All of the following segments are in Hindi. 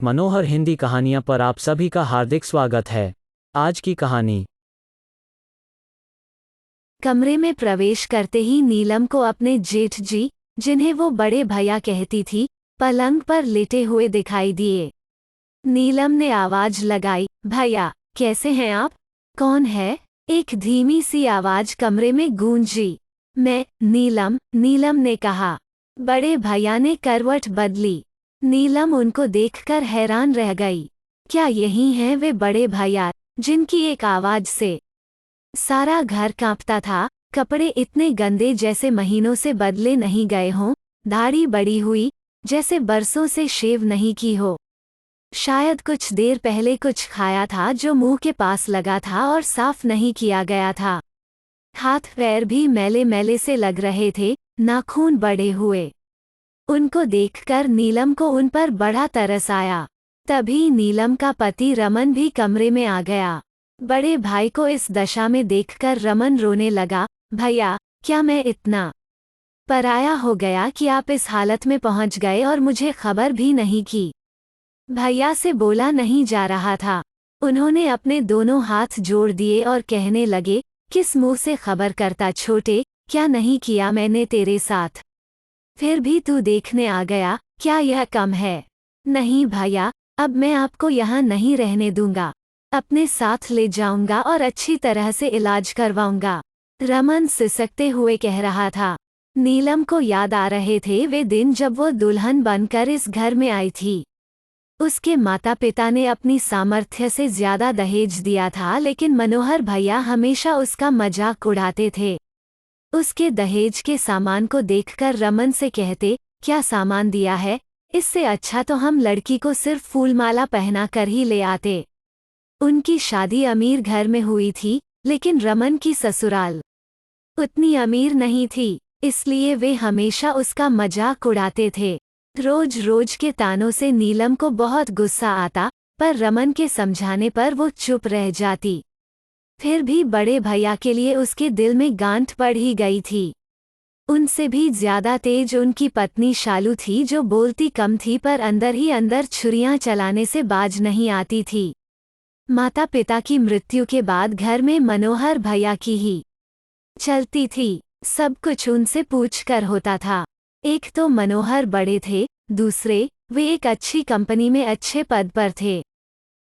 मनोहर हिंदी कहानियाँ पर आप सभी का हार्दिक स्वागत है। आज की कहानी। कमरे में प्रवेश करते ही नीलम को अपने जेठ जी, जिन्हें वो बड़े भैया कहती थी, पलंग पर लेटे हुए दिखाई दिए। नीलम ने आवाज लगाई, भैया, कैसे हैं आप? कौन है? एक धीमी सी आवाज कमरे में गूंजी। मैं, नीलम ने कहा। बड़े भैया ने करवट बदली। नीलम उनको देखकर हैरान रह गई। क्या यही हैं वे बड़े भैया, जिनकी एक आवाज से सारा घर कांपता था? कपड़े इतने गंदे जैसे महीनों से बदले नहीं गए हों, दाढ़ी बड़ी हुई जैसे बरसों से शेव नहीं की हो। शायद कुछ देर पहले कुछ खाया था जो मुंह के पास लगा था और साफ नहीं किया गया था। हाथ पैर भी मैले मैले से लग रहे थे, नाखून बड़े हुए। उनको देखकर नीलम को उन पर बड़ा तरस आया। तभी नीलम का पति रमन भी कमरे में आ गया। बड़े भाई को इस दशा में देखकर रमन रोने लगा। भैया, क्या मैं इतना पराया हो गया कि आप इस हालत में पहुंच गए और मुझे खबर भी नहीं की? भैया से बोला नहीं जा रहा था। उन्होंने अपने दोनों हाथ जोड़ दिए और कहने लगे, किस मुंह से खबर करता छोटे, क्या नहीं किया मैंने तेरे साथ? फिर भी तू देखने आ गया, क्या यह कम है? नहीं भैया, अब मैं आपको यहाँ नहीं रहने दूंगा। अपने साथ ले जाऊंगा और अच्छी तरह से इलाज करवाऊंगा, रमन सिसकते हुए कह रहा था। नीलम को याद आ रहे थे वे दिन जब वो दुल्हन बनकर इस घर में आई थी। उसके माता पिता ने अपनी सामर्थ्य से ज्यादा दहेज दिया था, लेकिन मनोहर भैया हमेशा उसका मजाक उड़ाते थे। उसके दहेज के सामान को देखकर रमन से कहते, क्या सामान दिया है? इससे अच्छा तो हम लड़की को सिर्फ फूलमाला पहना कर ही ले आते। उनकी शादी अमीर घर में हुई थी, लेकिन रमन की ससुराल उतनी अमीर नहीं थी, इसलिए वे हमेशा उसका मजाक उड़ाते थे। रोज रोज के तानों से नीलम को बहुत गुस्सा आता, पर रमन के समझाने पर वो चुप रह जाती। फिर भी बड़े भैया के लिए उसके दिल में गांठ पड़ ही गई थी। उनसे भी ज्यादा तेज उनकी पत्नी शालू थी, जो बोलती कम थी पर अंदर ही अंदर छुरियां चलाने से बाज नहीं आती थी। माता पिता की मृत्यु के बाद घर में मनोहर भैया की ही चलती थी। सब कुछ उनसे पूछकर होता था। एक तो मनोहर बड़े थे, दूसरे वे एक अच्छी कंपनी में अच्छे पद पर थे।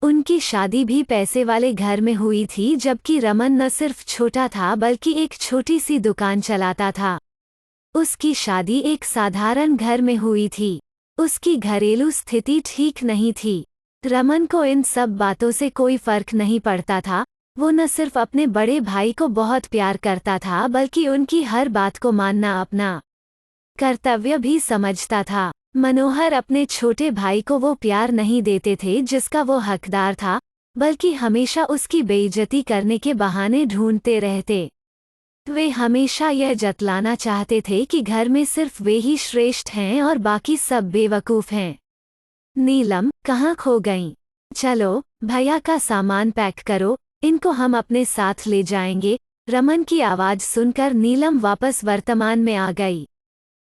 उनकी शादी भी पैसे वाले घर में हुई थी, जबकि रमन न सिर्फ छोटा था बल्कि एक छोटी सी दुकान चलाता था। उसकी शादी एक साधारण घर में हुई थी। उसकी घरेलू स्थिति ठीक नहीं थी। रमन को इन सब बातों से कोई फर्क नहीं पड़ता था। वो न सिर्फ अपने बड़े भाई को बहुत प्यार करता था, बल्कि उनकी हर बात को मानना अपना कर्तव्य भी समझता था। मनोहर अपने छोटे भाई को वो प्यार नहीं देते थे जिसका वो हकदार था, बल्कि हमेशा उसकी बेइज्जती करने के बहाने ढूंढते रहते। वे हमेशा यह जतलाना चाहते थे कि घर में सिर्फ वे ही श्रेष्ठ हैं और बाकी सब बेवकूफ हैं। नीलम, कहाँ खो गईं? चलो, भैया का सामान पैक करो, इनको हम अपने साथ ले जाएंगे। रमन की आवाज सुनकर नीलम वापस वर्तमान में आ गई।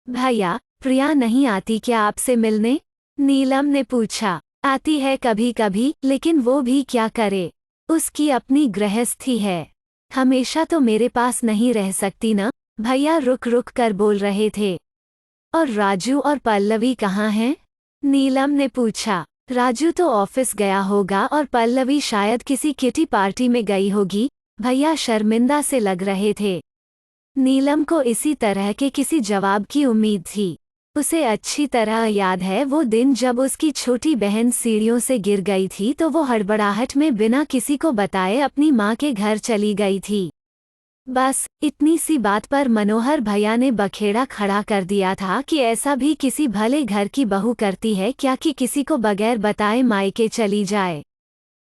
भैया, प्रिया नहीं आती क्या आपसे मिलने? नीलम ने पूछा। आती है कभी कभी, लेकिन वो भी क्या करे, उसकी अपनी गृहस्थी है। हमेशा तो मेरे पास नहीं रह सकती न, भैया रुक रुक कर बोल रहे थे। और राजू और पल्लवी कहाँ हैं? नीलम ने पूछा। राजू तो ऑफिस गया होगा और पल्लवी शायद किसी किटी पार्टी में गई होगी, भैया शर्मिंदा से लग रहे थे। नीलम को इसी तरह के किसी जवाब की उम्मीद थी। उसे अच्छी तरह याद है वो दिन जब उसकी छोटी बहन सीढ़ियों से गिर गई थी, तो वो हड़बड़ाहट में बिना किसी को बताए अपनी माँ के घर चली गई थी। बस इतनी सी बात पर मनोहर भैया ने बखेड़ा खड़ा कर दिया था कि ऐसा भी किसी भले घर की बहू करती है क्या कि किसी को बगैर बताए मायके चली जाए।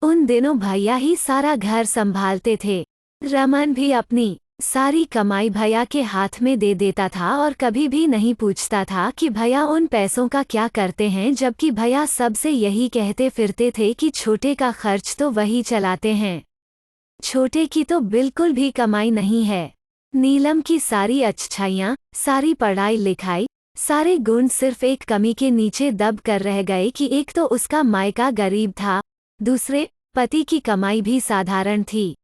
उन दिनों भैया ही सारा घर संभालते थे। रमन भी अपनी सारी कमाई भैया के हाथ में दे देता था और कभी भी नहीं पूछता था कि भैया उन पैसों का क्या करते हैं, जबकि भैया सबसे यही कहते फिरते थे कि छोटे का खर्च तो वही चलाते हैं, छोटे की तो बिल्कुल भी कमाई नहीं है। नीलम की सारी अच्छाइयाँ, सारी पढ़ाई लिखाई, सारे गुण सिर्फ एक कमी के नीचे दब कर रह गए कि एक तो उसका मायका गरीब था, दूसरे पति की कमाई भी साधारण थी।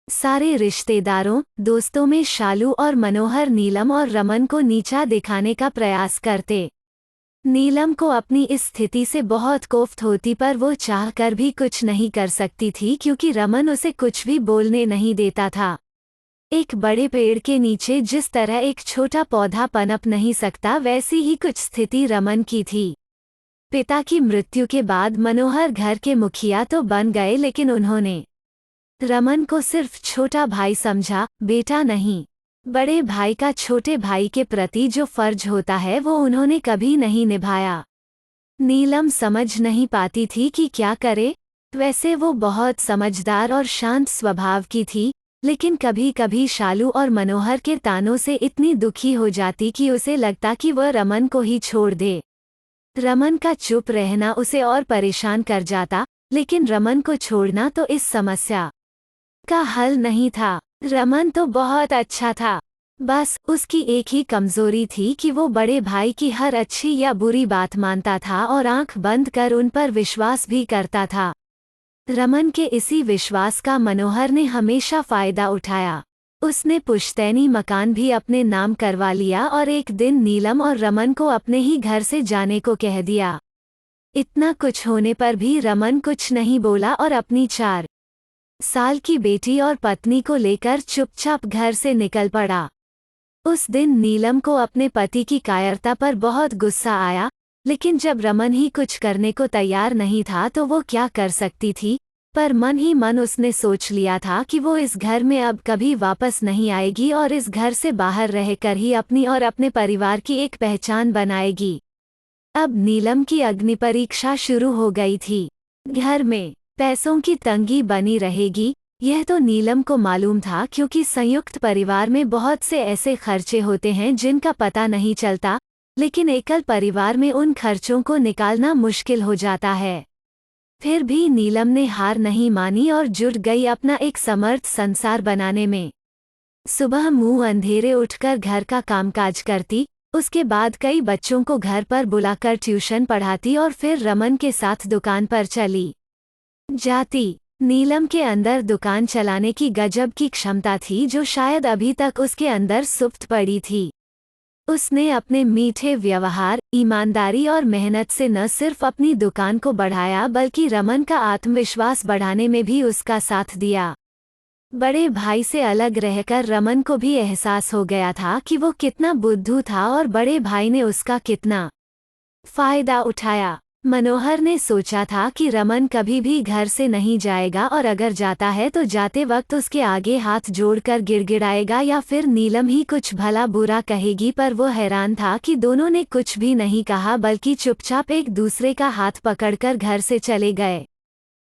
सारे रिश्तेदारों, दोस्तों में शालू और मनोहर नीलम और रमन को नीचा दिखाने का प्रयास करते। नीलम को अपनी इस स्थिति से बहुत कोफ्त होती, पर वो चाहकर भी कुछ नहीं कर सकती थी क्योंकि रमन उसे कुछ भी बोलने नहीं देता था। एक बड़े पेड़ के नीचे जिस तरह एक छोटा पौधा पनप नहीं सकता, वैसी ही कुछ स्थिति रमन की थी। पिता की मृत्यु के बाद मनोहर घर के मुखिया तो बन गए, लेकिन उन्होंने रमन को सिर्फ छोटा भाई समझा, बेटा नहीं। बड़े भाई का छोटे भाई के प्रति जो फर्ज होता है वो उन्होंने कभी नहीं निभाया। नीलम समझ नहीं पाती थी कि क्या करे। वैसे वो बहुत समझदार और शांत स्वभाव की थी, लेकिन कभी कभी शालू और मनोहर के तानों से इतनी दुखी हो जाती कि उसे लगता कि वह रमन को ही छोड़ दे। रमन का चुप रहना उसे और परेशान कर जाता, लेकिन रमन को छोड़ना तो इस समस्या का हल नहीं था। रमन तो बहुत अच्छा था, बस उसकी एक ही कमजोरी थी कि वो बड़े भाई की हर अच्छी या बुरी बात मानता था और आंख बंद कर उन पर विश्वास भी करता था। रमन के इसी विश्वास का मनोहर ने हमेशा फायदा उठाया। उसने पुश्तैनी मकान भी अपने नाम करवा लिया और एक दिन नीलम और रमन को अपने ही घर से जाने को कह दिया। इतना कुछ होने पर भी रमन कुछ नहीं बोला और अपनी 4 साल की बेटी और पत्नी को लेकर चुपचाप घर से निकल पड़ा। उस दिन नीलम को अपने पति की कायरता पर बहुत गुस्सा आया, लेकिन जब रमन ही कुछ करने को तैयार नहीं था तो वो क्या कर सकती थी। पर मन ही मन उसने सोच लिया था कि वो इस घर में अब कभी वापस नहीं आएगी और इस घर से बाहर रहकर ही अपनी और अपने परिवार की एक पहचान बनाएगी। अब नीलम की अग्नि परीक्षा शुरू हो गई थी। घर में पैसों की तंगी बनी रहेगी, यह तो नीलम को मालूम था, क्योंकि संयुक्त परिवार में बहुत से ऐसे खर्चे होते हैं जिनका पता नहीं चलता, लेकिन एकल परिवार में उन खर्चों को निकालना मुश्किल हो जाता है। फिर भी नीलम ने हार नहीं मानी और जुट गई अपना एक समर्थ संसार बनाने में। सुबह मुंह अंधेरे उठकर घर का कामकाज करती, उसके बाद कई बच्चों को घर पर बुलाकर ट्यूशन पढ़ाती और फिर रमन के साथ दुकान पर चली जाती। नीलम के अंदर दुकान चलाने की गजब की क्षमता थी जो शायद अभी तक उसके अंदर सुप्त पड़ी थी। उसने अपने मीठे व्यवहार, ईमानदारी और मेहनत से न सिर्फ अपनी दुकान को बढ़ाया बल्कि रमन का आत्मविश्वास बढ़ाने में भी उसका साथ दिया। बड़े भाई से अलग रहकर रमन को भी एहसास हो गया था कि वो कितना बुद्धू था और बड़े भाई ने उसका कितना फायदा उठाया। मनोहर ने सोचा था कि रमन कभी भी घर से नहीं जाएगा और अगर जाता है तो जाते वक्त उसके आगे हाथ जोड़कर गिड़गिड़ाएगा या फिर नीलम ही कुछ भला बुरा कहेगी, पर वो हैरान था कि दोनों ने कुछ भी नहीं कहा बल्कि चुपचाप एक दूसरे का हाथ पकड़कर घर से चले गए।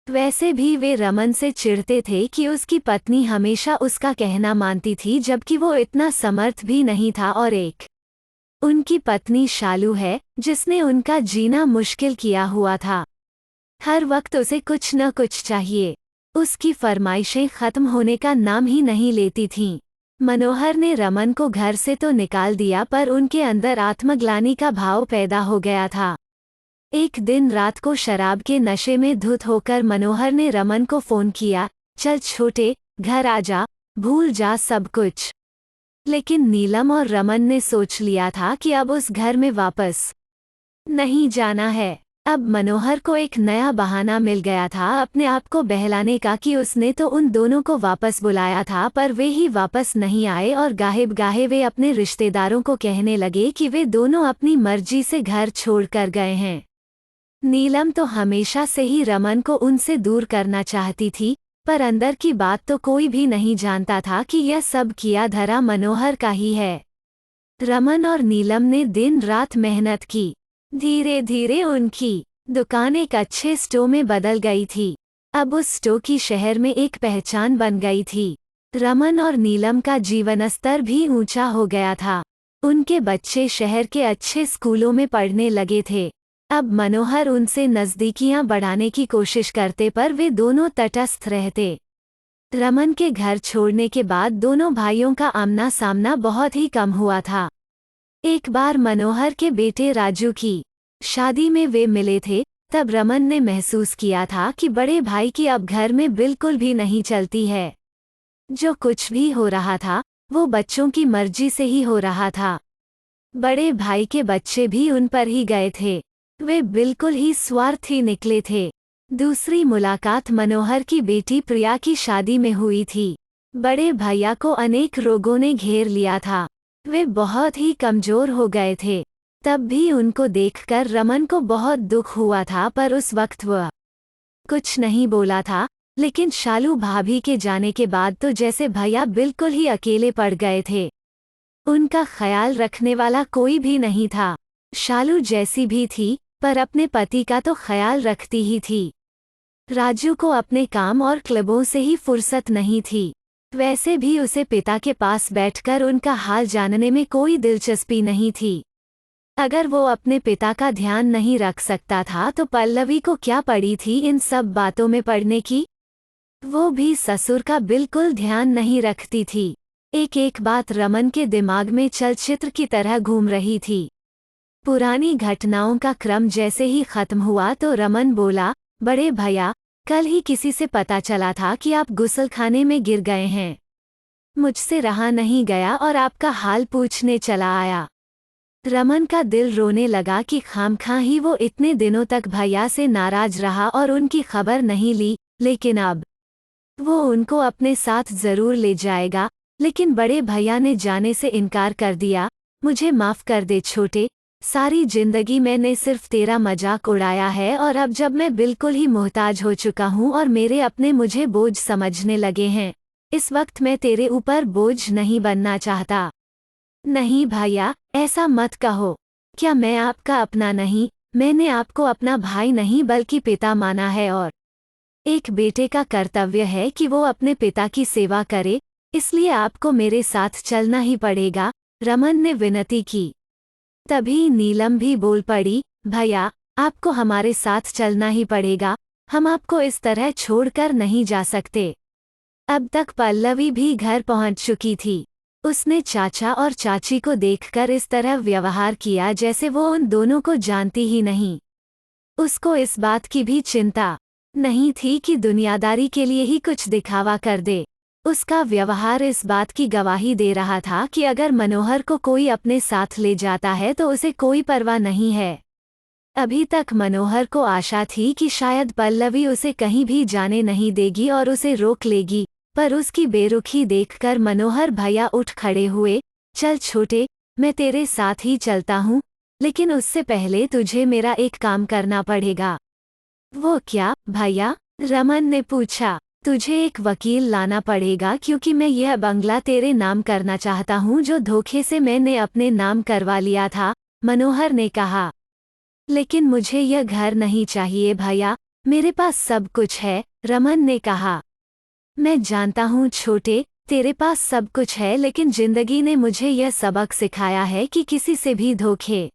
वैसे भी वे रमन से चिढ़ते थे कि उसकी पत्नी हमेशा उसका कहना मानती थी जबकि वो इतना समर्थ भी नहीं था, और एक उनकी पत्नी शालू है जिसने उनका जीना मुश्किल किया हुआ था। हर वक्त उसे कुछ न कुछ चाहिए। उसकी फरमाइशें खत्म होने का नाम ही नहीं लेती थीं। मनोहर ने रमन को घर से तो निकाल दिया, पर उनके अंदर आत्मग्लानि का भाव पैदा हो गया था। एक दिन रात को शराब के नशे में धुत होकर मनोहर ने रमन को फोन किया, चल छोटे, घर आ जा, भूल जा सब कुछ। लेकिन नीलम और रमन ने सोच लिया था कि अब उस घर में वापस नहीं जाना है। अब मनोहर को एक नया बहाना मिल गया था अपने आप को बहलाने का कि उसने तो उन दोनों को वापस बुलाया था पर वे ही वापस नहीं आए, और गाहे वे अपने रिश्तेदारों को कहने लगे कि वे दोनों अपनी मर्जी से घर छोड़कर गए हैं। नीलम तो हमेशा से ही रमन को उनसे दूर करना चाहती थी, पर अंदर की बात तो कोई भी नहीं जानता था कि यह सब किया धरा मनोहर का ही है। रमन और नीलम ने दिन रात मेहनत की। धीरे धीरे उनकी दुकान एक अच्छे स्टोर में बदल गई थी। अब उस स्टोर की शहर में एक पहचान बन गई थी। रमन और नीलम का जीवन स्तर भी ऊंचा हो गया था। उनके बच्चे शहर के अच्छे स्कूलों में पढ़ने लगे थे। अब मनोहर उनसे नज़दीकियां बढ़ाने की कोशिश करते, पर वे दोनों तटस्थ रहते। रमन के घर छोड़ने के बाद दोनों भाइयों का आमना सामना बहुत ही कम हुआ था। एक बार मनोहर के बेटे राजू की शादी में वे मिले थे। तब रमन ने महसूस किया था कि बड़े भाई की अब घर में बिल्कुल भी नहीं चलती है। जो कुछ भी हो रहा था वो बच्चों की मर्जी से ही हो रहा था। बड़े भाई के बच्चे भी उन पर ही गए थे। वे बिल्कुल ही स्वार्थी निकले थे। दूसरी मुलाकात मनोहर की बेटी प्रिया की शादी में हुई थी। बड़े भैया को अनेक रोगों ने घेर लिया था। वे बहुत ही कमजोर हो गए थे। तब भी उनको देखकर रमन को बहुत दुख हुआ था, पर उस वक्त वह कुछ नहीं बोला था। लेकिन शालू भाभी के जाने के बाद तो जैसे भैया बिल्कुल ही अकेले पड़ गए थे। उनका ख्याल रखने वाला कोई भी नहीं था। शालू जैसी भी थी पर अपने पति का तो ख्याल रखती ही थी। राजू को अपने काम और क्लबों से ही फुर्सत नहीं थी। वैसे भी उसे पिता के पास बैठकर उनका हाल जानने में कोई दिलचस्पी नहीं थी। अगर वो अपने पिता का ध्यान नहीं रख सकता था तो पल्लवी को क्या पड़ी थी इन सब बातों में पड़ने की। वो भी ससुर का बिल्कुल ध्यान नहीं रखती थी। एक एक बात रमन के दिमाग में चलचित्र की तरह घूम रही थी। पुरानी घटनाओं का क्रम जैसे ही खत्म हुआ तो रमन बोला, बड़े भैया, कल ही किसी से पता चला था कि आप गुस्लखाने में गिर गए हैं। मुझसे रहा नहीं गया और आपका हाल पूछने चला आया। रमन का दिल रोने लगा कि खामखा ही वो इतने दिनों तक भैया से नाराज रहा और उनकी खबर नहीं ली। लेकिन अब वो उनको अपने साथ जरूर ले जाएगा। लेकिन बड़े भैया ने जाने से इनकार कर दिया। मुझे माफ कर दे छोटे, सारी जिंदगी मैंने सिर्फ तेरा मजाक उड़ाया है और अब जब मैं बिल्कुल ही मोहताज हो चुका हूँ और मेरे अपने मुझे बोझ समझने लगे हैं, इस वक्त मैं तेरे ऊपर बोझ नहीं बनना चाहता। नहीं भैया, ऐसा मत कहो। क्या मैं आपका अपना नहीं? मैंने आपको अपना भाई नहीं बल्कि पिता माना है और एक बेटे का कर्तव्य है कि वो अपने पिता की सेवा करे, इसलिए आपको मेरे साथ चलना ही पड़ेगा, रमन ने विनती की। तभी नीलम भी बोल पड़ी, भैया, आपको हमारे साथ चलना ही पड़ेगा, हम आपको इस तरह छोड़कर नहीं जा सकते। अब तक पल्लवी भी घर पहुंच चुकी थी। उसने चाचा और चाची को देखकर इस तरह व्यवहार किया जैसे वो उन दोनों को जानती ही नहीं। उसको इस बात की भी चिंता नहीं थी कि दुनियादारी के लिए ही कुछ दिखावा कर दे। उसका व्यवहार इस बात की गवाही दे रहा था कि अगर मनोहर को कोई अपने साथ ले जाता है तो उसे कोई परवाह नहीं है। अभी तक मनोहर को आशा थी कि शायद पल्लवी उसे कहीं भी जाने नहीं देगी और उसे रोक लेगी, पर उसकी बेरुखी देखकर मनोहर भैया उठ खड़े हुए। चल छोटे, मैं तेरे साथ ही चलता हूँ, लेकिन उससे पहले तुझे मेरा एक काम करना पड़ेगा। वो क्या भैया? रमन ने पूछा। तुझे एक वकील लाना पड़ेगा क्योंकि मैं यह बंगला तेरे नाम करना चाहता हूँ जो धोखे से मैंने अपने नाम करवा लिया था, मनोहर ने कहा। लेकिन मुझे यह घर नहीं चाहिए भैया, मेरे पास सब कुछ है, रमन ने कहा। मैं जानता हूँ छोटे, तेरे पास सब कुछ है, लेकिन जिंदगी ने मुझे यह सबक सिखाया है कि किसी से भी धोखे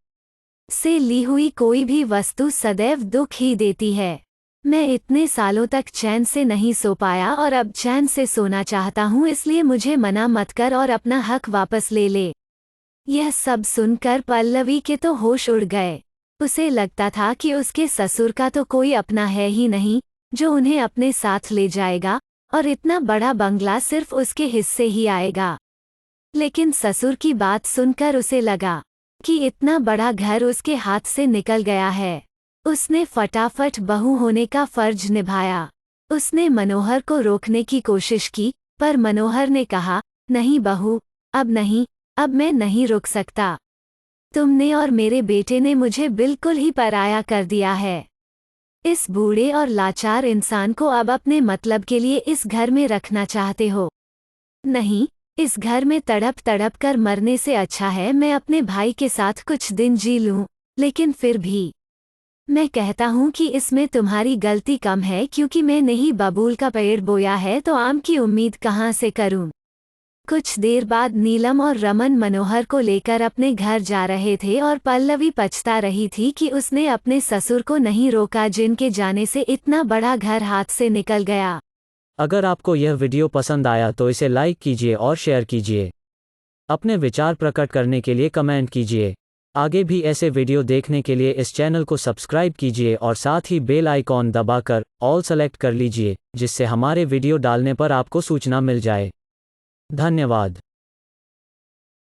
से ली हुई कोई भी वस्तु सदैव दुख ही देती है। मैं इतने सालों तक चैन से नहीं सो पाया और अब चैन से सोना चाहता हूँ, इसलिए मुझे मना मत कर और अपना हक वापस ले ले। यह सब सुनकर पल्लवी के तो होश उड़ गए। उसे लगता था कि उसके ससुर का तो कोई अपना है ही नहीं जो उन्हें अपने साथ ले जाएगा और इतना बड़ा बंगला सिर्फ उसके हिस्से ही आएगा। लेकिन ससुर की बात सुनकर उसे लगा कि इतना बड़ा घर उसके हाथ से निकल गया है। उसने फटाफट बहू होने का फर्ज निभाया। उसने मनोहर को रोकने की कोशिश की, पर मनोहर ने कहा, नहीं बहू, अब नहीं, अब मैं नहीं रुक सकता। तुमने और मेरे बेटे ने मुझे बिल्कुल ही पराया कर दिया है। इस बूढ़े और लाचार इंसान को अब अपने मतलब के लिए इस घर में रखना चाहते हो? नहीं, इस घर में तड़प तड़प कर मरने से अच्छा है मैं अपने भाई के साथ कुछ दिन जी लूं, लेकिन फिर भी मैं कहता हूँ कि इसमें तुम्हारी गलती कम है, क्योंकि मैंने ही बबूल का पेड़ बोया है तो आम की उम्मीद कहाँ से करूँ। कुछ देर बाद नीलम और रमन मनोहर को लेकर अपने घर जा रहे थे और पल्लवी पछता रही थी कि उसने अपने ससुर को नहीं रोका जिनके जाने से इतना बड़ा घर हाथ से निकल गया। अगर आपको यह वीडियो पसंद आया तो इसे लाइक कीजिए और शेयर कीजिए। अपने विचार प्रकट करने के लिए कमेंट कीजिए। आगे भी ऐसे वीडियो देखने के लिए इस चैनल को सब्सक्राइब कीजिए और साथ ही बेल आइकॉन दबाकर ऑल सेलेक्ट कर लीजिए, जिससे हमारे वीडियो डालने पर आपको सूचना मिल जाए। धन्यवाद।